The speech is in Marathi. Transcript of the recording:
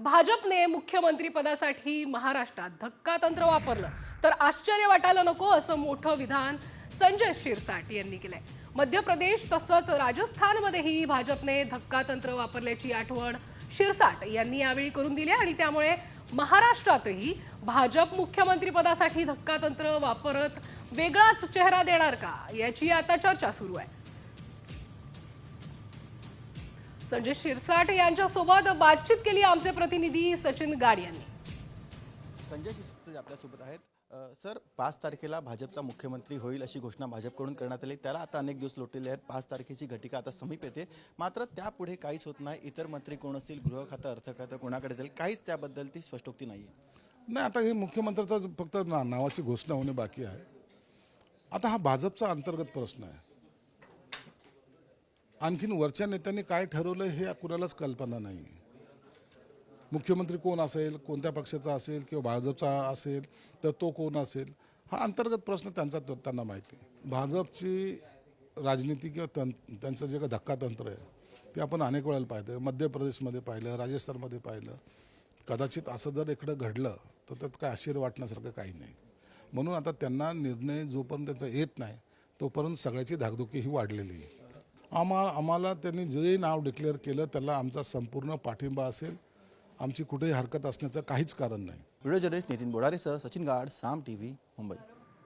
भाजपने मुख्यमंत्री पदासाठी महाराष्ट्रात धक्कातंत्र वापरलं तर आश्चर्य वाटायला नको असं मोठं विधान संजय शिरसाट यांनी केलंय। मध्य प्रदेश तसंच राजस्थानमध्येही भाजपने धक्कातंत्र वापरल्याची आठवण शिरसाट यांनी यावेळी करून दिली आणि त्यामुळे महाराष्ट्रातही भाजप मुख्यमंत्री पदासाठी धक्कातंत्र वापरत वेगळाच चेहरा देणार का याची आता चर्चा सुरू आहे। संजय शिरसाट यांच्यासोबत बातचीत केली आमचे प्रतिनिधी सचिन गाड यांनी। संजय शिरसाट आपल्यासोबत आहेत। सर, 5 तारखेला भाजपचा मुख्यमंत्री होईल अशी घोषणा भाजपकडून करण्यात आली। त्याला आता अनेक दिवस लोटलेले आहेत। 5 तारखेची घटिका आता समीप येते, मात्र त्यापुढे काहीच होत नाही। इतर मंत्री कोण असतील, गृह खातं, अर्थ खातं कोणाकडे जाईल, काहीच त्याबद्दल ती स्पष्टोक्ती नाही आहे। नाही, आता हे मुख्यमंत्र्याचा फक्त नावाची घोषणा होणे बाकी आहे। आता हा भाजपचा अंतर्गत प्रश्न आहे। आणखीन वरच्या नेत्यांनी काय ठरवलं हे कुणालाच कल्पना नाही। मुख्यमंत्री कोण असेल, कोणत्या पक्षाचा असेल किंवा भाजपचा असेल तर तो कोण असेल, हा अंतर्गत प्रश्न त्यांना माहिती आहे। भाजपची राजनीती किंवा त्यांचं जे काही धक्कातंत्र आहे ते आपण अनेक वेळेला पाहिलं। मध्य प्रदेशमध्ये पाहिलं, राजस्थानमध्ये पाहिलं। कदाचित असं जर इकडं घडलं तर त्यात काय आश्चर्य वाटण्यासारखं काही नाही। म्हणून आता त्यांना निर्णय जोपर्यंत त्यांचा येत नाही तोपर्यंत सगळ्याची धाकधुकी ही वाढलेली आहे। आम्हाला त्यांनी जे नाव डिक्लेअर केलं त्याला आमचा संपूर्ण पाठिंबा असेल। आमची कुठेही हरकत असण्याचं काहीच कारण नाही। व्हिडिओ जर्नलिस्ट नितीन बोडारेसह सचिन गाड, साम टीव्ही, मुंबई।